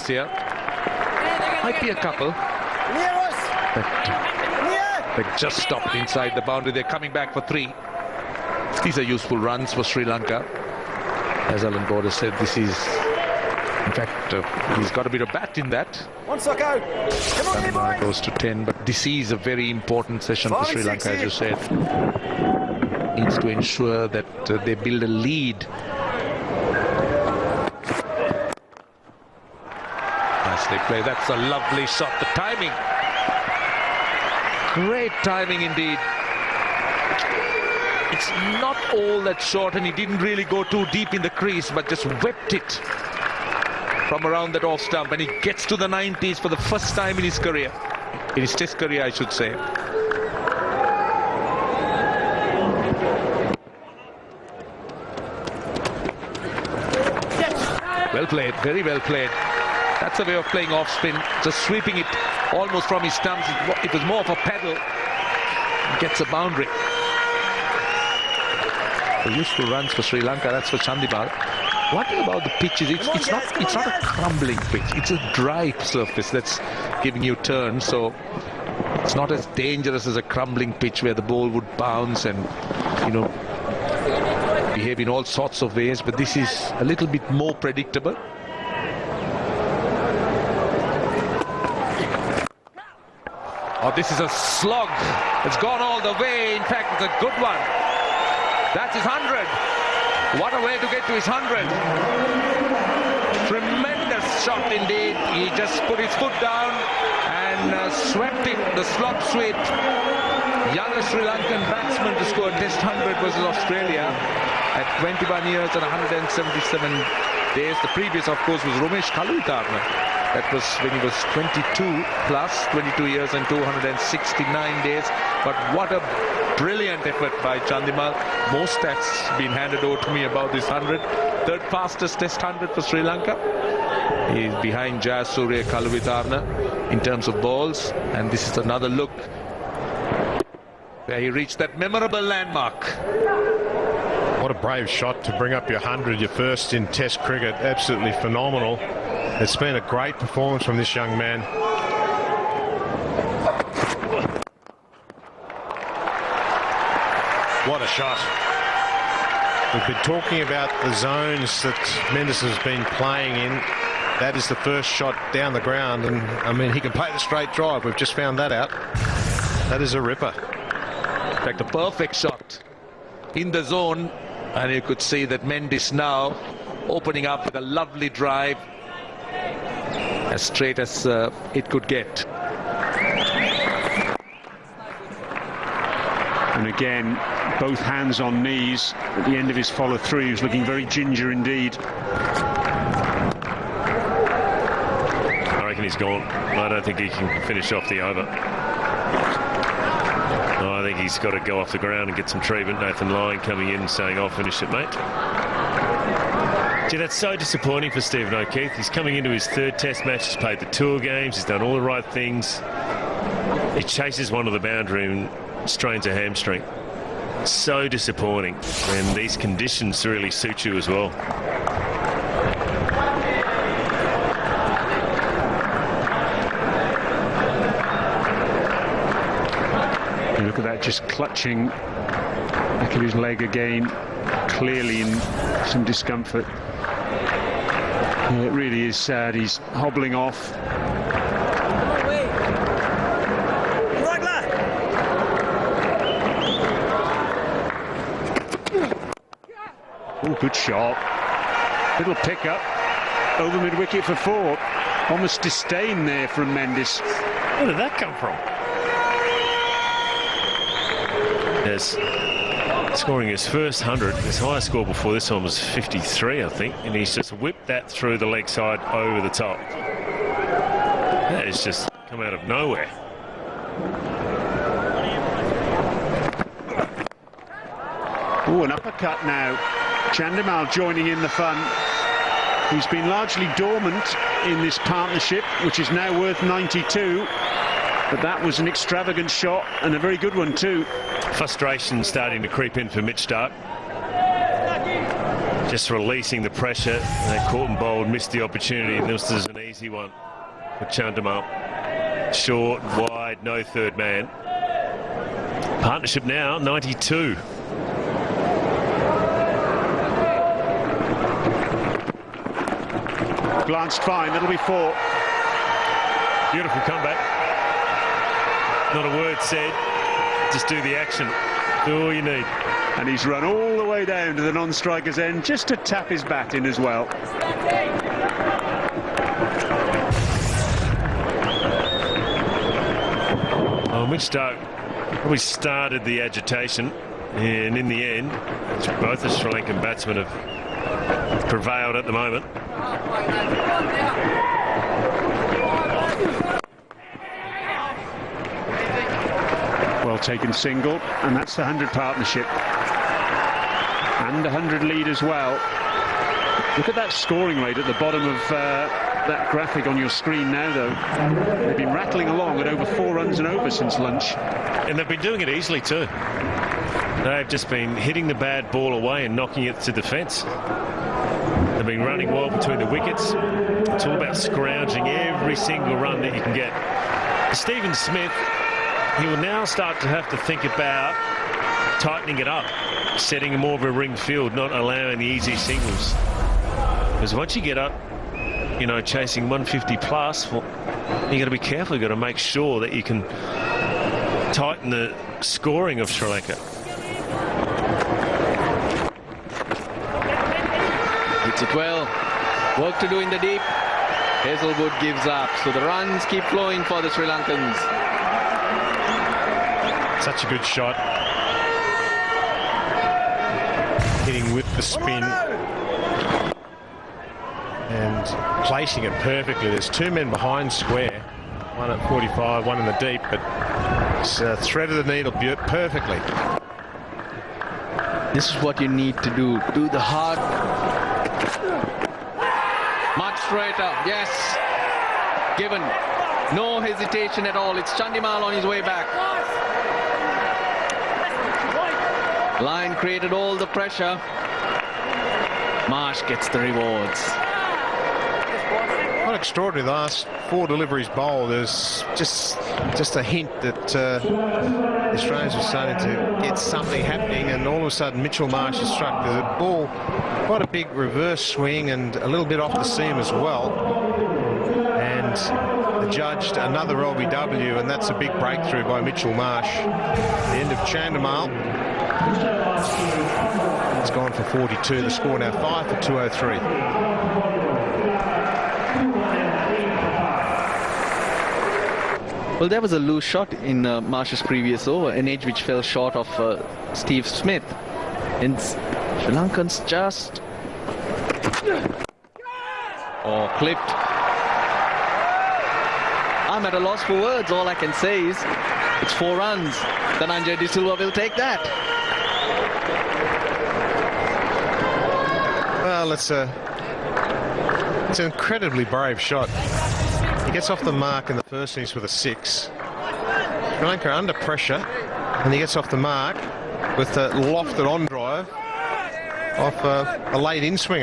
chance here. Might be a couple. But they just stopped inside the boundary. They're coming back for 3. These are useful runs for Sri Lanka. As Alan Border said, this is, in fact, he's got a bit of bat in that. One sock out. Come on, boys. Goes to 10, but this is a very important session for Sri Lanka, as you said. Needs to ensure that they build a lead. As they play, that's a lovely shot. The timing. Great timing indeed. It's not all that short, and he didn't really go too deep in the crease, but just whipped it from around that off stump, and he gets to the 90s for the first time in his career, in his test career, I should say. Well played, very well played. That's a way of playing off spin, just sweeping it almost from his stumps. It was more of a pedal. Gets a boundary. Useful runs for Sri Lanka. That's for Chandimal. One thing about the pitch is it's not a crumbling pitch. It's a dry surface that's giving you turns. So it's not as dangerous as a crumbling pitch where the ball would bounce and, you know, behave in all sorts of ways. But this is a little bit more predictable. Oh, this is a slog. It's gone all the way. In fact, it's a good one. That's his 100. What a way to get to his 100. Tremendous shot indeed. He just put his foot down and swept it. The slog sweep. Youngest Sri Lankan batsman to score a Test 100 versus Australia at 21 years and 177 days. The previous, of course, was Romesh Kaluvitarna. That was when he was 22 plus, 22 years and 269 days. But what a brilliant effort by Chandimal. Most stats been handed over to me about this 100. Third fastest Test 100 for Sri Lanka. He's behind Jayasuriya Kaluvitarna in terms of balls. And this is another look where he reached that memorable landmark. What a brave shot to bring up your 100, your first in Test cricket. Absolutely phenomenal. It's been a great performance from this young man. What a shot. We've been talking about the zones that Mendes has been playing in. That is the first shot down the ground, and I mean, he can play the straight drive. We've just found that out. That is a ripper. In fact, a perfect shot in the zone, and you could see that Mendes now opening up with a lovely drive, as straight as it could get. And again, both hands on knees at the end of his follow-through. He was looking very ginger indeed. I reckon he's gone. I don't think he can finish off the over. No, I think he's got to go off the ground and get some treatment. Nathan Lyon coming in saying, "I'll finish it, mate." Gee, that's so disappointing for Stephen O'Keefe. He's coming into his third Test match. He's played the tour games. He's done all the right things. He chases one to the boundary and strains a hamstring. So disappointing. And these conditions really suit you as well. You look at that, just clutching back of his leg again, clearly in some discomfort. It really is sad. He's hobbling off. Oh, good shot. Little pickup over mid-wicket for 4. Almost disdain there from Mendes. Where did that come from? Yes. Scoring his first 100. His highest score before this one was 53, I think, and he's just whipped that through the leg side over the top. That has just come out of nowhere. Oh, an uppercut now. Chandimal joining in the fun. He's been largely dormant in this partnership, which is now worth 92. But that was an extravagant shot, and a very good one too. Frustration starting to creep in for Mitch Starc. just releasing the pressure. That caught and bowled, missed the opportunity, and this is an easy one for Chandimal. Short, wide, no third man. Partnership now, 92. Glanced fine, that'll be 4. Beautiful comeback. Not a word said, just do the action. Do all you need. And he's run all the way down to the non-striker's end just to tap his bat in as well. Well, Mitch Stark probably started the agitation, and in the end, both the Sri Lankan batsmen have prevailed at the moment. Well taken single, and that's the 100 partnership. And 100 lead as well. Look at that scoring rate at the bottom of that graphic on your screen now, though. They've been rattling along at over 4 runs and over since lunch. And they've been doing it easily too. They've just been hitting the bad ball away and knocking it to defence. They've been running well between the wickets. It's all about scrounging every single run that you can get. Stephen Smith, he will now start to have to think about tightening it up, setting more of a ring field, not allowing the easy singles. Because once you get up, you know, chasing 150 plus, well, you got to be careful. You got to make sure that you can tighten the scoring of Sri Lanka. Hits it well. Work to do in the deep. Hazelwood gives up. So the runs keep flowing for the Sri Lankans. Such a good shot. Hitting with the spin. And placing it perfectly. There's 2 men behind square. One at 45, one in the deep. But it's threaded the needle perfectly. This is what you need to do. Do the hard. Much straighter. Yes. Given. No hesitation at all. It's Chandimal on his way back. Line created all the pressure. Marsh gets the rewards. What extraordinary. The last 4 deliveries bowled. There's just a hint that the Australians are starting to get something happening, and all of a sudden Mitchell Marsh has struck the ball. Quite a big reverse swing and a little bit off the seam as well. And adjudged another LBW, and that's a big breakthrough by Mitchell Marsh. The end of Chandimal. It's gone for 42. The score now 5 for 203. Well, there was a loose shot in Marsh's previous over, an edge which fell short of Steve Smith. And Sri Lankans just clipped. I'm at a loss for words. All I can say is it's 4 runs. Dhananjay De Silva will take that. Well, it's an incredibly brave shot. He gets off the mark in the first innings with a 6. Sri Lanka under pressure, and he gets off the mark with a lofted on drive off a late in swinger.